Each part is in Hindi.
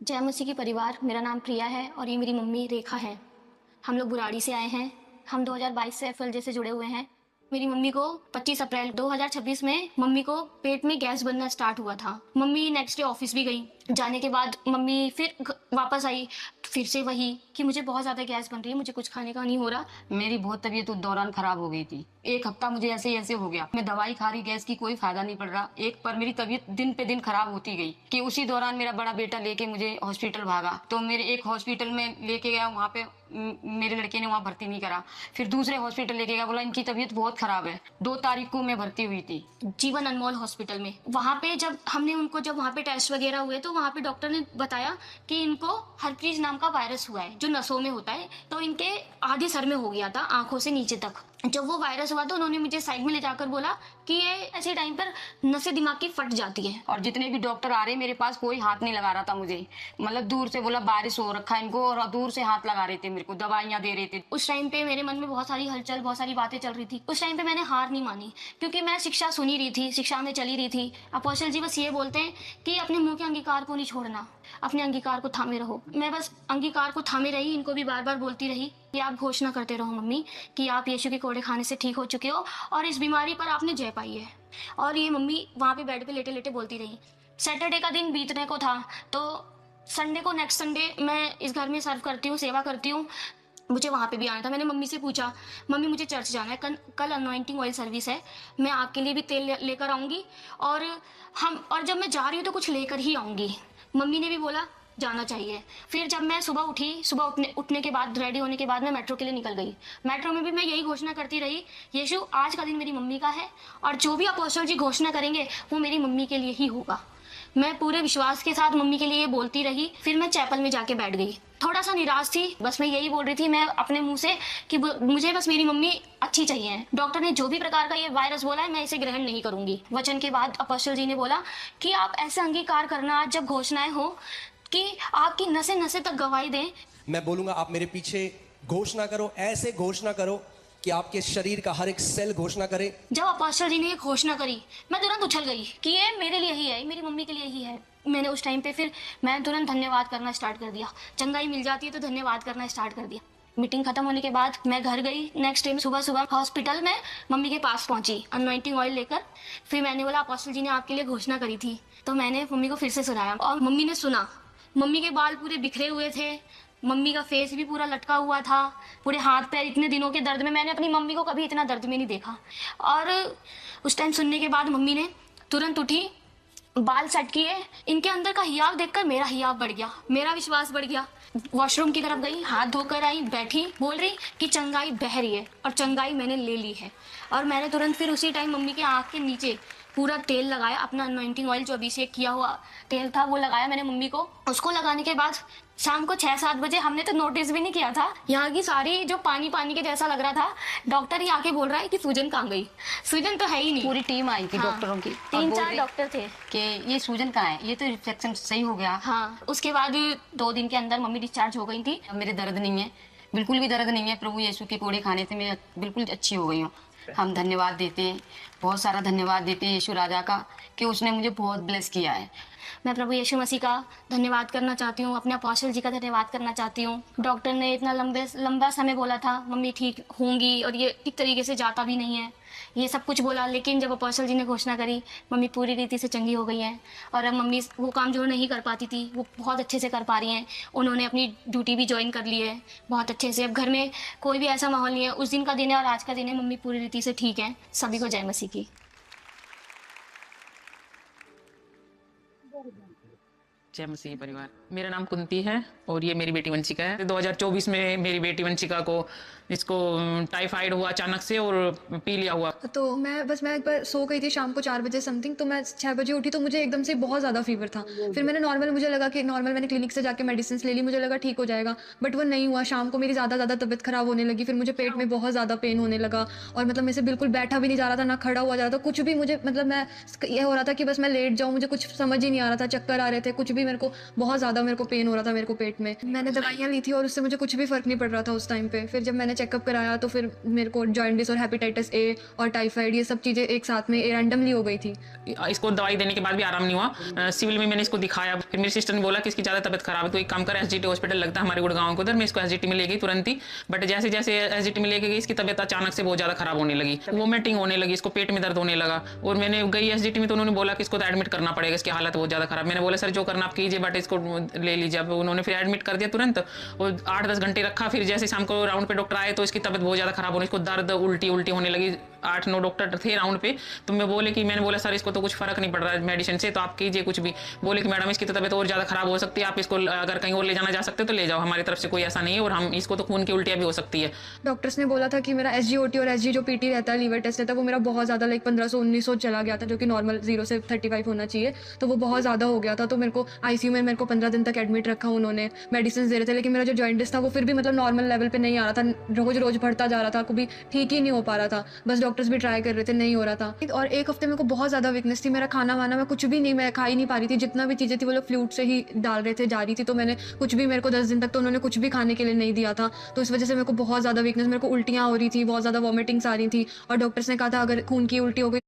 जय मसीह की परिवार। मेरा नाम प्रिया है और ये मेरी मम्मी रेखा है। हम लोग बुराड़ी से आए हैं। हम 2022 से एफएलजे से जुड़े हुए हैं। मेरी मम्मी को 25 अप्रैल 2026 में मम्मी को पेट में गैस बनना स्टार्ट हुआ था। मम्मी नेक्स्ट डे ऑफिस भी गई। जाने के बाद मम्मी फिर वापस आई, फिर से वही कि मुझे बहुत ज़्यादा गैस बन रही है, मुझे कुछ खाने का नहीं हो रहा। मेरी बहुत तबीयत उस दौरान खराब हो गई थी। एक हफ्ता मुझे ऐसे ऐसे हो गया। मैं दवाई खा रही, गैस की कोई फायदा नहीं पड़ रहा। एक पर मेरी तबीयत दिन पे दिन खराब होती गई कि उसी दौरान मेरा बड़ा बेटा लेके मुझे हॉस्पिटल भागा। तो मेरे एक हॉस्पिटल में लेके गया, वहाँ पे मेरे लड़के ने वहाँ भर्ती नहीं करा। फिर दूसरे हॉस्पिटल लेके गया, बोला इनकी तबीयत बहुत खराब है। 2 तारीख को मैं भर्ती हुई थी जीवन अनमोल हॉस्पिटल में। वहाँ पे जब हमने उनको जब वहाँ पे टेस्ट वगैरह हुए तो वहाँ पे डॉक्टर ने बताया कि इनको हर्पीज नाम का वायरस हुआ है जो नसों में होता है। तो इनके आधे सर में हो गया था, आंखों से नीचे तक। जब वो वायरस हुआ तो उन्होंने मुझे साइड में ले जाकर बोला कि ये ऐसे टाइम पर नसें दिमाग की फट जाती है। और जितने भी डॉक्टर आ रहे मेरे पास कोई हाथ नहीं लगा रहा था मुझे। मतलब दूर से बोला बारिश हो रखा है इनको, और दूर से हाथ लगा रहे थे मेरे को, दवाइयाँ दे रहे थे। उस टाइम पे मेरे मन में बहुत सारी हलचल, बहुत सारी बातें चल रही थी। उस टाइम पे मैंने हार नहीं मानी क्योंकि मैं शिक्षा सुनी रही थी, शिक्षा में चली रही थी। अपोस्टल जी बस ये बोलते हैं कि अपने मुंह के अंगीकार को नहीं छोड़ना, अपने अंगीकार को थामे रहो। मैं बस अंगीकार को थामे रही, इनको भी बार बार बोलती रही कि आप घोषणा करते रहो मम्मी कि आप यीशु के कोड़े खाने से ठीक हो चुके हो और इस बीमारी पर आपने जय पाई है। और ये मम्मी वहाँ पे बेड पे लेटे लेटे बोलती रही। सैटरडे का दिन बीतने को था तो संडे को, नेक्स्ट संडे मैं इस घर में सर्व करती हूँ, सेवा करती हूँ। मुझे वहाँ पे भी आना था। मैंने मम्मी से पूछा, मम्मी मुझे चर्च जाना है, कल अनॉइंटिंग ऑयल सर्विस है, मैं आपके लिए भी तेल लेकर आऊँगी और जब मैं जा रही हूँ तो कुछ लेकर ही आऊँगी। मम्मी ने भी बोला जाना चाहिए। फिर जब मैं सुबह उठी, सुबह उठने के बाद, रेडी होने के बाद मैं मेट्रो के लिए निकल गई। मेट्रो में भी मैं यही घोषणा करती रही, यीशु आज का दिन मेरी मम्मी का है और जो भी अपोस्टल जी घोषणा करेंगे वो मेरी मम्मी के लिए ही होगा। मैं पूरे विश्वास के साथ मम्मी के लिए बोलती रही। फिर मैं चैपल में जाके बैठ गई। थोड़ा सा निराश थी, बस मैं यही बोल रही थी मैं अपने मुंह से कि मुझे बस मेरी मम्मी अच्छी चाहिए। डॉक्टर ने जो भी प्रकार का ये वायरस बोला है मैं इसे ग्रहण नहीं करूंगी। वचन के बाद अपोस्टल जी ने बोला कि आप ऐसे अंगीकार करना जब घोषणाएं हो कि आपकी नसें नसें तक गवाही दें। मैं बोलूंगा आप मेरे पीछे घोषणा करो, ऐसे घोषणा करो कि आपके शरीर का हर एक सेल घोषणा करे। जब अपोस्टल जी ने ये घोषणा करी मैं तुरंत उछल गई कि ये मेरे लिए ही है, मेरी मम्मी के लिए ही है। मैंने उस टाइम पे फिर मैं तुरंत धन्यवाद करना स्टार्ट कर दिया। चंगाई मिल जाती है तो धन्यवाद करना स्टार्ट कर दिया। मीटिंग खत्म होने के बाद मैं घर गई। नेक्स्ट टाइम सुबह सुबह हॉस्पिटल में मम्मी के पास पहुंची अनॉइंटिंग ऑयल लेकर। फिर मैंने बोला अपोस्टल जी ने आपके लिए घोषणा करी थी, तो मैंने मम्मी को फिर से सुनाया और मम्मी ने सुना। मम्मी के बाल पूरे बिखरे हुए थे, मम्मी का फेस भी पूरा लटका हुआ था, पूरे हाथ पैर इतने दिनों के दर्द में। मैंने अपनी मम्मी को कभी इतना दर्द में नहीं देखा। और उस टाइम सुनने के बाद मम्मी ने तुरंत उठी, बाल सेट किए। इनके अंदर का हियाव देखकर मेरा हियाव बढ़ गया, मेरा विश्वास बढ़ गया। वॉशरूम की तरफ गई, हाथ धोकर आई, बैठी, बोल रही कि चंगाई बह रही है और चंगाई मैंने ले ली है। और मैंने तुरंत फिर उसी टाइम मम्मी के आँख के नीचे पूरा तेल लगाया, अपना अनॉइंटिंग ऑयल जो अभिषेक किया हुआ तेल था वो लगाया मैंने मम्मी को। उसको लगाने के बाद शाम को 6-7 बजे, हमने तो नोटिस भी नहीं किया था, यहाँ की सारी जो पानी पानी के जैसा लग रहा था, डॉक्टर ही आके बोल रहा है कि सूजन कहाँ गई। सूजन तो है ही नहीं। पूरी टीम आई थी डॉक्टरों की, 3-4 डॉक्टर थे कि ये सूजन कहाँ है, ये तो इन्फेक्शन सही हो गया। हाँ, उसके बाद 2 दिन के अंदर मम्मी डिस्चार्ज हो गई थी। अब मेरे दर्द नहीं है, बिल्कुल भी दर्द नहीं है। प्रभु यीशु के कोड़े खाने से मैं बिल्कुल अच्छी हो गई हूँ। हम धन्यवाद देते हैं, बहुत सारा धन्यवाद देते हैं यीशु राजा का कि उसने मुझे बहुत ब्लेस किया है। मैं प्रभु यीशु मसीह का धन्यवाद करना चाहती हूँ, अपने अपोस्टल जी का धन्यवाद करना चाहती हूँ। डॉक्टर ने इतना लंबा समय बोला था मम्मी ठीक होंगी और ये ठीक तरीके से जाता भी नहीं है, ये सब कुछ बोला। लेकिन जब अपोस्टल जी ने घोषणा करी मम्मी पूरी रीति से चंगी हो गई हैं। और अब मम्मी वो काम जो नहीं कर पाती थी वो बहुत अच्छे से कर पा रही हैं। उन्होंने अपनी ड्यूटी भी ज्वाइन कर ली है बहुत अच्छे से। अब घर में कोई भी ऐसा माहौल नहीं है। उस दिन का दिन है और आज का दिन है, मम्मी पूरी रीति से ठीक है। सभी को जय मसीह की। जय मसीह परिवार। मेरा नाम कुंती है और ये मेरी बेटी वंशिका है। 2024 में मेरी बेटी वंशिका को इसको टाइफाइड हुआ अचानक से और पीलिया हुआ। तो मैं एक बार सो गई थी शाम को 4 बजे समथिंग। तो मैं 6 बजे उठी तो मुझे एकदम से बहुत ज़्यादा फीवर था। फिर मुझे लगा कि नॉर्मल, मैंने क्लिनिक से जाके मेडिसिन ले ली, मुझे लगा ठीक हो जाएगा, बट वो नहीं हुआ। शाम को मेरी ज़्यादा तबीयत खराब होने लगी। फिर मुझे पेट में बहुत ज़्यादा पेन होने लगा और मतलब मेरे से बिल्कुल बैठा भी नहीं जा रहा था, ना खड़ा हुआ जा रहा था, कुछ भी। मुझे मतलब मैं ये हो रहा था कि बस मैं लेट जाऊँ, मुझे कुछ समझ ही नहीं आ रहा था, चक्कर आ रहे थे, कुछ भी मेरे को बहुत ज़्यादा मेरे को पेन हो रहा था मेरे को पेट में। मैंने दवाइयाँ ली थी और उससे मुझे कुछ भी फ़र्क नहीं पड़ रहा था उस टाइम पे। फिर जब मैंने चेकअप कराया तो फिर मेरे को जॉन्डिस और हेपेटाइटिस ए और टाइफाइड ये सब चीज़ें एक साथ में रैंडमली हो गई थी। इसको दवाई देने के बाद भी आराम नहीं हुआ। सिविल में मैंने इसको दिखाया, फिर मेरी सिस्टर ने बोला कि इसकी ज़्यादा तबियत खराब है तो एक काम कर, एसजीटी हॉस्पिटल लगता है हमारे गुड़गांव के उधर, मैं इसको एसजीटी में ले गई तुरंत ही। बट जैसे जैसे एसजीटी में लेके गई इसकी तबियत अचानक से बहुत ज़्यादा खराब होने लगी, वोमिटिंग होने लगी, इसको पेट में दर्द होने लगा। और मैंने गई एसजीटी में तो उन्होंने बोला कि इसको तो एडमिट करना पड़ेगा, इसकी हालत बहुत ज़्यादा खराब। मैंने बोला सर जो करना आप कीजिए बट इसको ले लीजिए। अब उन्होंने फिर एडमिट कर दिया तुरंत और 8-10 घंटे रखा। फिर जैसे शाम को राउंड पे डॉक्टर आए तो इसकी तबियत बहुत ज़्यादा खराब होने, इसको दर्द उल्टी होने लगी। 8-9 डॉक्टर थे राउंड पे, तो मैंने बोला सर इसको तो कुछ फर्क नहीं पड़ रहा है मेडिसिन से, तो आप कीजिए कुछ भी। बोले कि मैडम इसकी तो तबियत और ज़्यादा खराब हो सकती है, आप इसको अगर कहीं और ले जाना जा सकते हो तो ले जाओ, हमारी तरफ से कोई ऐसा नहीं है, और हम इसको तो खून की उल्टियाँ भी हो सकती है। डॉक्टर्स ने बोला था कि मेरा SGOT और SG जो PT रहता है लीवर टेस्ट रहता है वो मेरा बहुत ज़्यादा लाइक 1500-1900 चला गया था, जो कि नॉर्मल 0 से 35 होना चाहिए, तो वो बहुत ज़्यादा हो गया था। तो मेरे को ICU में मेरे को 15 दिन तक एडमिट रखा उन्होंने, मेडिसिन दे रहे थे, लेकिन मेरा जो जॉइंटिस था वो फिर भी मतलब नॉर्मल लेवल पे नहीं आ रहा था, रोज़ बढ़ता जा रहा था, कभी ठीक ही नहीं हो पा रहा था। बस डॉक्टर्स भी ट्राई कर रहे थे, नहीं हो रहा था। और एक हफ्ते मेरे को बहुत ज़्यादा वीकनेस थी, मेरा खाना वाना मैं कुछ भी नहीं, मैं खा ही नहीं पा रही थी, जितना भी चीज़ें थी वो लोग फ्लूट से ही डाल रहे थे जा रही थी, तो मैंने कुछ भी, मेरे को 10 दिन तक तो उन्होंने कुछ भी खाने के लिए नहीं दिया था। तो इस वजह से मेरे को बहुत ज़्यादा वीकनेस, मेरे को उल्टियाँ हो रही थी, बहुत ज़्यादा वॉमिटिंग्स आ रही थी, और डॉक्टर्स ने कहा था अगर खून की उल्टी हो गई।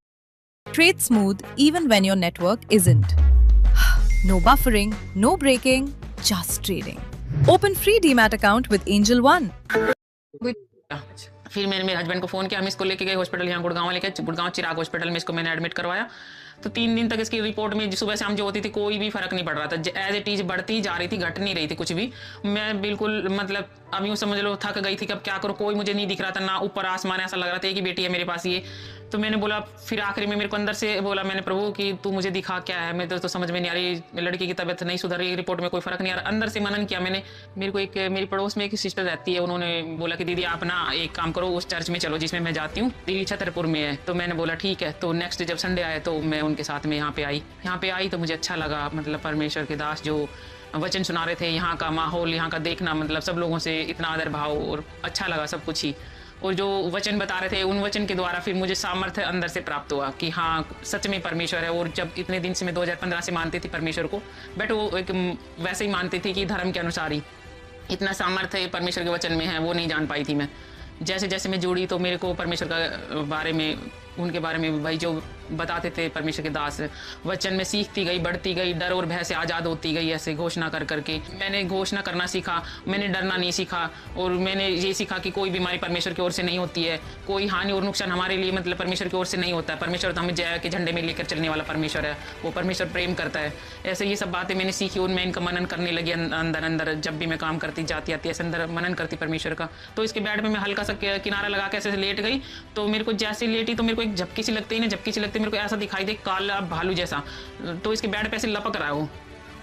Trade smooth even when your network isn't. No buffering, no breaking, just trading. Open free Demat account with Angel One. फिर मैंने मेरे हस्बैंड को फ़ोन किया, हम इसको लेके गए हॉस्पिटल, यहाँ गुड़गांव चिराग हॉस्पिटल में इसको मैंने एडमिट करवाया। तो 3 दिन तक इसकी रिपोर्ट में सुबह शाम जो होती थी कोई भी फर्क नहीं पड़ रहा था, एज इट इज बढ़ती जा रही थी, घट नहीं रही थी कुछ भी। मैं बिल्कुल मतलब अब यूँ समझ लो थक गई थी कि अब क्या करूँ, कोई मुझे नहीं दिख रहा था, ना ऊपर आसमान, ऐसा लग रहा था कि बेटी है मेरे पास ये। तो मैंने बोला, फिर आखिरी में मेरे को अंदर से बोला मैंने, प्रभु कि तू मुझे दिखा क्या है, मैं तो समझ में नहीं आ रही, लड़की की तबीयत नहीं सुधर रही, रिपोर्ट में कोई फर्क नहीं आ रहा। अंदर से मनन किया मैंने। मेरे को एक मेरी पड़ोस में एक सिस्टर रहती है, उन्होंने बोला कि दीदी आप ना एक काम करो, उस चर्च में चलो जिसमें मैं जाती हूँ, दिल्ली छतरपुर में है। तो मैंने बोला ठीक है। तो नेक्स्ट जब संडे आया तो मैं उनके साथ में यहाँ पे आई तो मुझे अच्छा लगा, मतलब परमेश्वर के दास जो वचन सुना रहे थे, यहाँ का माहौल, यहाँ का देखना, मतलब सब लोगों से इतना आदर भाव, और अच्छा लगा सब कुछ ही। और जो वचन बता रहे थे उन वचन के द्वारा फिर मुझे सामर्थ्य अंदर से प्राप्त हुआ कि हाँ सच में परमेश्वर है। और जब इतने दिन से मैं 2015 से मानती थी परमेश्वर को, बट वो एक वैसे ही मानती थी कि धर्म के अनुसार ही, इतना सामर्थ्य परमेश्वर के वचन में है वो नहीं जान पाई थी मैं। जैसे जैसे मैं जुड़ी तो मेरे को परमेश्वर का बारे में, उनके बारे में भाई जो बताते थे परमेश्वर के दास, वचन में सीखती गई, बढ़ती गई, डर और भय से आज़ाद होती गई, ऐसे घोषणा कर करके मैंने घोषणा करना सीखा, मैंने डरना नहीं सीखा। और मैंने ये सीखा कि कोई बीमारी परमेश्वर की ओर से नहीं होती है, कोई हानि और नुकसान हमारे लिए मतलब परमेश्वर की ओर से नहीं होता है। परमेश्वर तो हमें जय के झंडे में लेकर चलने वाला परमेश्वर है, वो परमेश्वर प्रेम करता है। ऐसे ये सब बातें मैंने सीखी और मैं इनका मनन करने लगी अंदर जब भी मैं काम करती जाती आती ऐसे अंदर मनन करती परमेश्वर का। तो इसके बेड में मैं हल्का सा किनारा लगा के ऐसे लेट गई, तो मेरे को जैसे लेटी तो मेरे को एक झपकी सी लगती है ना, झपकी सी लगती है, मेरे को ऐसा दिखाई दे काला भालू जैसा, तो इसके बेड पे ऐसे लपक रहा है वो।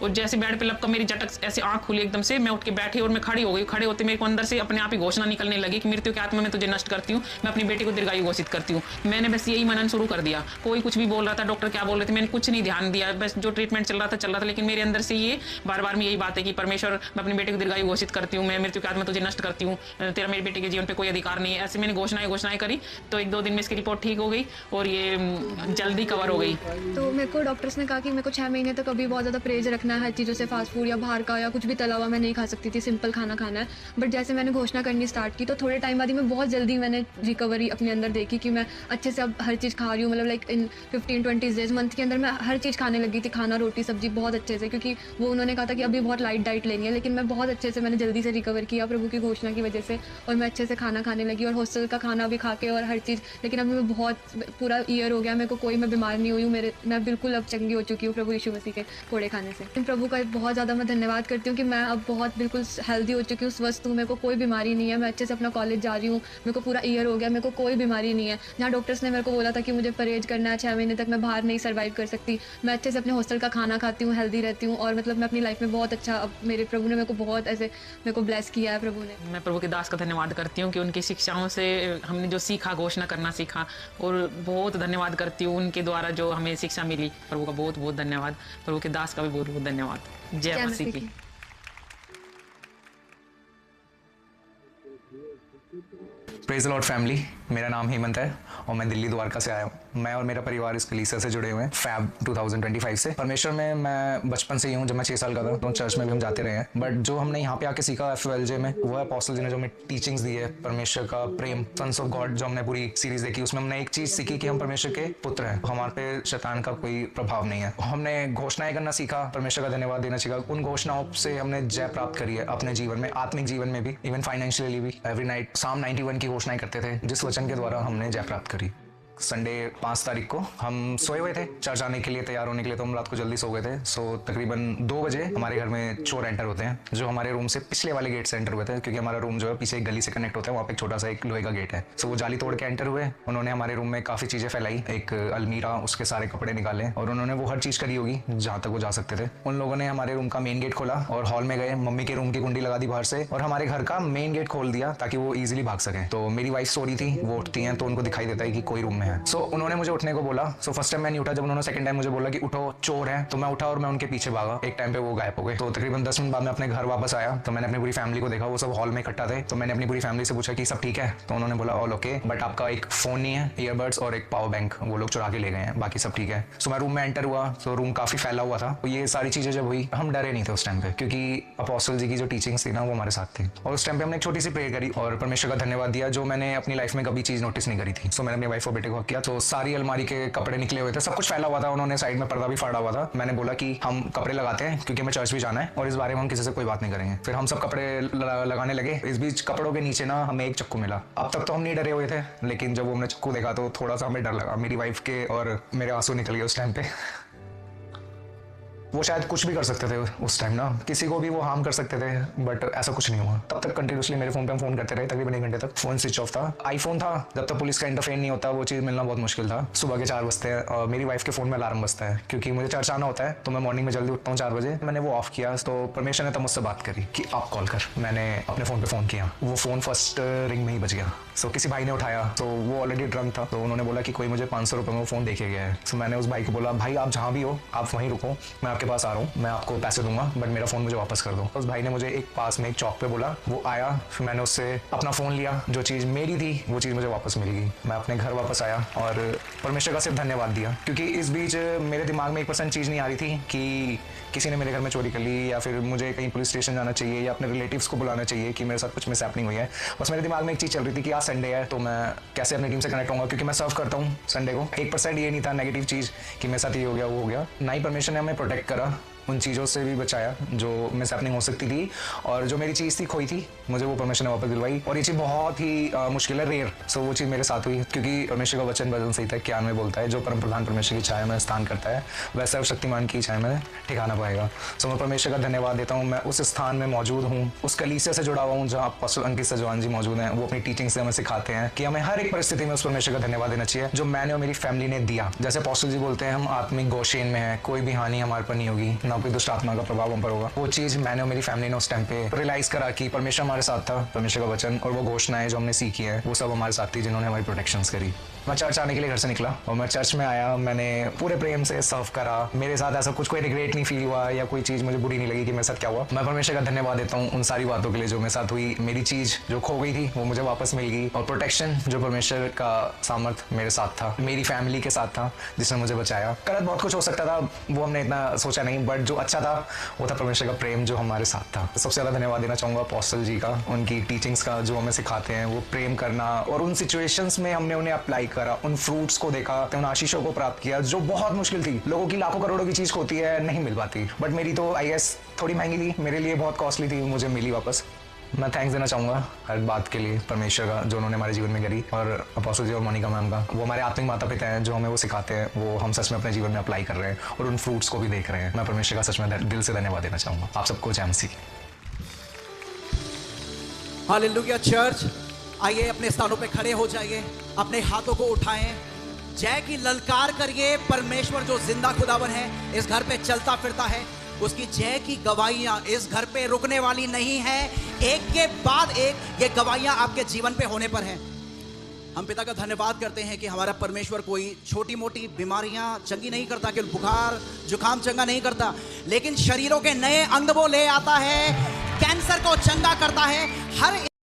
और जैसे बेड पे लपका मेरी झटक ऐसे आंख खुली एकदम से, मैं उठ के बैठी और मैं खड़ी हो गई। खड़े होते मेरे को अंदर से अपने आप ही घोषणा निकलने लगी कि मृत्यु की आत्मा में तुझे नष्ट करती हूँ, मैं अपनी बेटी को दीर्घायु घोषित करती हूँ। मैंने बस यही मनन शुरू कर दिया। कोई कुछ भी बोल रहा था, डॉक्टर क्या बोल रहे थे, मैंने कुछ नहीं ध्यान दिया, बस जो ट्रीटमेंट चल रहा था, लेकिन मेरे अंदर से ये बार बार में यही बात है कि परमेश्वर मैं अपनी बेटी को दीर्घायु घोषित करती हूँ, मैं मृत्यु की आत्मा तुझे नष्ट करती हूँ, तेरा मेरी बेटी के जीवन पर कोई अधिकार नहीं है। ऐसे मैंने घोषणाएं करी। तो 1-2 दिन में इसकी रिपोर्ट ठीक हो गई और ये जल्दी कवर हो गई। तो मेरे को डॉक्टर्स ने कहा कि मेरे को 6 महीने तक अभी बहुत ज़्यादा परहेज रखना है, हर चीज़ों से, फास्ट फूड या बाहर का या कुछ भी तला हुआ मैं नहीं खा सकती थी, सिंपल खाना खाना है। बट जैसे मैंने घोषणा करनी स्टार्ट की तो थोड़े टाइम बाद ही मैं बहुत जल्दी मैंने रिकवरी अपने अंदर देखी कि मैं अच्छे से अब हर चीज़ खा रही हूँ, मतलब लाइक इन 15-20 डेज मंथ के अंदर मैं हर चीज़ खाने लगी थी, खाना रोटी सब्जी बहुत अच्छे से, क्योंकि वो उन्होंने कहा था कि अभी बहुत लाइट डाइट लेनी है, लेकिन मैं बहुत अच्छे से मैंने जल्दी से रिकवर किया प्रभु की घोषणा की वजह से, और मैं अच्छे से खाना खाने लगी और हॉस्टल का खाना भी खा के और हर चीज़। लेकिन अभी मैं बहुत पूरा ईयर हो गया मेरे को, कोई मैं बीमार नहीं हुई हूँ, मैं बिल्कुल अब चंगी हो चुकी हूँ प्रभु यीशु मसीह के कोड़े खाने से। प्रभु का बहुत ज़्यादा मैं धन्यवाद करती हूँ कि मैं अब बहुत बिल्कुल हेल्दी हो चुकी हूँ, स्वस्थ हूँ, मेरे को कोई बीमारी नहीं है, मैं अच्छे से अपना कॉलेज जा रही हूँ, मेरे को पूरा ईयर हो गया, मेरे को कोई बीमारी नहीं है। जहाँ डॉक्टर्स ने मेरे को बोला था कि मुझे परहेज करना है, 6 महीने तक मैं बाहर नहीं सर्वाइव कर सकती, मैं अच्छे से अपने हॉस्टल का खाना खाती हूँ, हेल्दी रहती हूँ, और मतलब मैं अपनी लाइफ में बहुत अच्छा, अब मेरे प्रभु ने मेरे को बहुत ऐसे मेरे को ब्लेस किया है प्रभु ने। मैं प्रभु के दास का धन्यवाद करती हूँ कि उनकी शिक्षाओं से हमने जो सीखा, घोषणा करना सीखा, और बहुत धन्यवाद करती हूँ उनके द्वारा जो हमें शिक्षा मिली। प्रभु का बहुत बहुत धन्यवाद, प्रभु के दास का भी बहुत बहुत धन्यवाद। जय मसीह की। प्रेज द लॉर्ड फैमिली, मेरा नाम हेमंत है और मैं दिल्ली द्वारका से आया हूँ। मैं और मेरा परिवार इस कलीसिया से जुड़े हुए हैं फैब 2025 से। परमेश्वर में मैं बचपन से ही हूँ, जब मैं 6 साल का था तो चर्च में भी हम जाते रहे हैं। बट जो हमने यहाँ पे आके सीखा FULJ में, वो है अपोस्टल जी ने जो हमें टीचिंग्स दी है, परमेश्वर का प्रेम, सन्स ऑफ गॉड जो हमने पूरी सीरीज देखी, उसमें हमने एक चीज सीखी कि हम परमेश्वर के पुत्र हैं, हमारे पे शैतान का कोई प्रभाव नहीं है। हमने घोषणाएं करना सीखा, परमेश्वर का धन्यवाद देना सीखा। उन घोषणाओं से हमने जय प्राप्त करी है अपने जीवन में, आत्मिक जीवन में भी, इवन फाइनेंशियली भी। एवरी नाइट Psalm 91 की घोषणाएं करते थे, जिस वचन के द्वारा हमने जय प्राप्त करी। संडे 5 तारीख को हम सोए हुए थे चर्च आने के लिए, तैयार होने के लिए, तो हम रात को जल्दी सो गए थे। सो तकरीबन 2 बजे हमारे घर में चोर एंटर होते हैं, जो हमारे रूम से पिछले वाले गेट से एंटर हुए थे, क्योंकि हमारा रूम जो है पीछे एक गली से कनेक्ट होता है, वहाँ पे एक छोटा सा एक लोहे का गेट है। सो वो जाली तोड़ के एंटर हुए। उन्होंने हमारे रूम में काफ़ी चीज़ें फैलाई, एक अलमीरा, उसके सारे कपड़े निकाले, और उन्होंने वो हर चीज़ करी होगी जहाँ तक वो जा सकते थे। उन लोगों ने हमारे रूम का मेन गेट खोला और हॉल में गए, मम्मी के रूम की कुंडी लगा दी बाहर से, और हमारे घर का मेन गेट खोल दिया ताकि वो ईजिली भाग सके। तो मेरी वाइफ सो रही थी, वो उठती हैं तो उनको दिखाई देता है कि कोई रूम में है। सो उन्होंने उठने को बोला। सो फर्स्ट टाइम मैं नहीं उठा, जब उन्होंने सेकंड टाइम मुझे बोला कि उठो चोर है, तो मैं उठा और मैं उनके पीछे भागा। एक टाइम पे वो गायब हो गए। तो तकरीबन 10 मिनट बाद मैं अपने घर वापस आया, तो मैंने अपनी पूरी फैमिली को देखा, वो सब हॉल में इकट्ठा थे। तो मैंने अपनी पूरी फैमिली से पूछा कि सब ठीक है, तो उन्होंने बोला ऑल ओके, बट आपका एक फोन नहीं है, ईयरबड्स और एक पावर बैंक वो लोग चुरा के ले गए हैं, बाकी सब ठीक है। सो मैं रूम में एंटर हुआ, तो रूम काफी फैला हुआ था। तो ये सारी चीजें जब हुई, हम डरे नहीं थे उस टाइम पे, क्योंकि अपोस्टल जी की जो टीचिंग्स थी ना, वो हमारे साथ थी। और उस टाइम पे हमने एक छोटी सी प्रेयर करी और परमेश्वर का धन्यवाद दिया, जो मैंने अपनी लाइफ में कभी चीज नोटिस नहीं करी थी। सो मैंने अपनी वाइफ और बेटे को किया, तो सारी अलमारी के कपड़े निकले हुए थे, सब कुछ फैला हुआ था। उन्होंने साइड में पर्दा भी फाड़ा हुआ था। मैंने बोला कि हम कपड़े लगाते हैं, क्योंकि हमें चर्च भी जाना है और इस बारे में हम किसी से कोई बात नहीं करेंगे। फिर हम सब कपड़े लगाने लगे। इस बीच कपड़ों के नीचे ना हमें एक चाकू मिला। अब तक तो हम नहीं डरे हुए थे, लेकिन जब वो हमने चाकू देखा तो थोड़ा सा हमें डर लगा। मेरी वाइफ के और मेरे आंसू निकल गए उस टाइम पे। वो शायद कुछ भी कर सकते थे उस टाइम ना, किसी को भी वो हार्म कर सकते थे, बट ऐसा कुछ नहीं हुआ। तब तक कंटिन्यूसली मेरे फोन पे हम फोन करते रहे, तकरीबन 1 घंटे तक फोन स्विच ऑफ था। आईफोन था, जब तक पुलिस का इंटरफेयर नहीं होता वो चीज़ मिलना बहुत मुश्किल था। सुबह के 4 बजते हैं और मेरी वाइफ के फोन में अलार्म बजता है, क्योंकि मुझे चर्च आना होता है, तो मैं मॉर्निंग में जल्दी उठता हूँ 4 बजे। मैंने वो ऑफ किया, तो परमेश्वर ने तब मुझसे बात करी कि आप कॉल कर। मैंने अपने फोन पे फोन किया, वो फोन फर्स्ट रिंग में ही बज गया। सो किसी भाई ने उठाया, तो वो ऑलरेडी ड्रंक था, तो उन्होंने बोला कि कोई मुझे 500 रुपये में वो फोन देके गया है। सो मैंने उस भाई को बोला, भाई आप जहाँ भी हो आप वहीं रुको, मैं आपके पास आ रहा हूँ, मैं आपको पैसे दूंगा, बट मेरा फोन मुझे वापस कर दो। उस भाई ने मुझे एक पास में एक चौक पे बोला, वो आया, फिर मैंने उससे अपना फोन लिया, जो चीज़ मेरी थी वो चीज़ मुझे वापस मिल गई। मैं अपने घर वापस आया और परमेश्वर का सिर्फ धन्यवाद दिया, क्योंकि इस बीच मेरे दिमाग में 1% चीज़ नहीं आ रही थी कि किसी ने मेरे घर में चोरी कर ली, या फिर मुझे कहीं पुलिस स्टेशन जाना चाहिए, या अपने रिलेटिव्स को बुलाना चाहिए कि मेरे साथ कुछ मिस हैपनिंग हुई है। बस मेरे दिमाग में एक चीज़ चल रही थी कि आज संडे है, तो मैं कैसे अपनी टीम से कनेक्ट होऊंगा, क्योंकि मैं सर्व करता हूँ संडे को। 1% ये नहीं था नेगेटिव चीज़ कि मेरे साथ ये हो गया वो हो गया। ना ही परमेश्वर ने हमें प्रोटेक्ट करा, उन चीज़ों से भी बचाया जो मिस हैपनिंग हो सकती थी, और जो मेरी चीज़ थी खोई थी, मुझे वो परमेश्वर ने वापस दिलवाई। और ये चीज़ बहुत ही मुश्किल है, रेयर। सो वो चीज़ मेरे साथ हुई, क्योंकि परमेश्वर का वचन भजन सही था 91 बोलता है, जो परम प्रधान परमेश्वर की छाया में स्थान करता है वह सर्वशक्तिमान की छाया में ठिकाना पाएगा। सो मैं परमेश्वर का धन्यवाद देता हूँ, मैं उस स्थान में मौजूद हूँ, उस कलीसिया से जुड़ा हुआ हूँ जहाँ अपोस्टल अंकित सजवान जी मौजूद हैं। वो अपनी टीचिंग से हमें सिखाते हैं कि हमें हर एक परिस्थिति में उस परमेश्वर का धन्यवाद देना चाहिए जो मैंने और मेरी फैमिली ने दिया। जैसे अपोस्टल जी बोलते हैं, हम आत्मिक गोशेन में हैं, कोई भी हानि हमारे पर नहीं होगी, ना कोई दुष्ट आत्मा का प्रभाव हम पर होगा। वो चीज़ मैंने और मेरी फैमिली ने उस टाइम पे रियलाइज करा कि परमेश्वर हमारे साथ था, परमेश्वर का वचन और वो घोषणाएं जो हमने सीखी है वो सब हमारे साथ थी, जिन्होंने हमारी प्रोटेक्शंस करी। मैं चर्च आने के लिए घर से निकला और मैं चर्च में आया, मैंने पूरे प्रेम से सर्व करा। मेरे साथ ऐसा कुछ कोई रिग्रेट नहीं फील हुआ, या कोई चीज़ मुझे बुरी नहीं लगी कि मेरे साथ क्या हुआ। मैं परमेश्वर का धन्यवाद देता हूँ उन सारी बातों के लिए जो मेरे साथ हुई। मेरी चीज़ जो खो गई थी वो मुझे वापस मिल गई, और प्रोटेक्शन जो परमेश्वर का सामर्थ्य मेरे साथ था, मेरी फैमिली के साथ था, जिसने मुझे बचाया। गलत बहुत कुछ हो सकता था, वो हमने इतना सोचा नहीं, बट जो अच्छा था वो था परमेश्वर का प्रेम जो हमारे साथ था। सबसे ज़्यादा धन्यवाद देना चाहूँगा अपोस्टल जी का, उनकी टीचिंग्स का, जो हमें सिखाते हैं वो प्रेम करना, और उन सिचुएशंस में हमने उन्हें अप्लाई करा, उन फ्रूट्स को देखा, उन आशीषों को प्राप्त किया जो बहुत मुश्किल थी। लोगों की लाखों करोड़ों की चीज़ होती है, नहीं मिल पाती, बट मेरी तो आई गेस थोड़ी महंगी थी, मेरे लिए बहुत कॉस्टली थी, मुझे मिली वापस। मैं थैंक्स देना चाहूँगा हर बात के लिए परमेश्वर का, जो उन्होंने हमारे जीवन में करी, और अपोस्टल जी और मोनिका मैम का, वो हमारे आत्मिक माता पिता हैं, जो हमें वो सिखाते हैं, वो हम सच में अपने जीवन में अप्लाई कर रहे हैं और उन फ्रूट्स को भी देख रहे हैं। मैं परमेश्वर का सच में दिल से धन्यवाद देना चाहूँगा। आप सबको जय मसीह। हालेलुया चर्च, आइए अपने स्थानों पे खड़े हो जाइए, अपने हाथों को उठाएं, जय की ललकार करिए। परमेश्वर जो जिंदा खुदावन है, इस घर पे चलता फिरता है, उसकी जय की गवाहियां इस घर पे रुकने वाली नहीं है। एक के बाद एक ये गवाहियां आपके जीवन पे होने पर हैं। हम पिता का धन्यवाद करते हैं कि हमारा परमेश्वर कोई छोटी मोटी बीमारियां चंगी नहीं करता, कि बुखार जुकाम चंगा नहीं करता, लेकिन शरीरों के नए अंग वो ले आता है, कैंसर को चंगा करता है। हर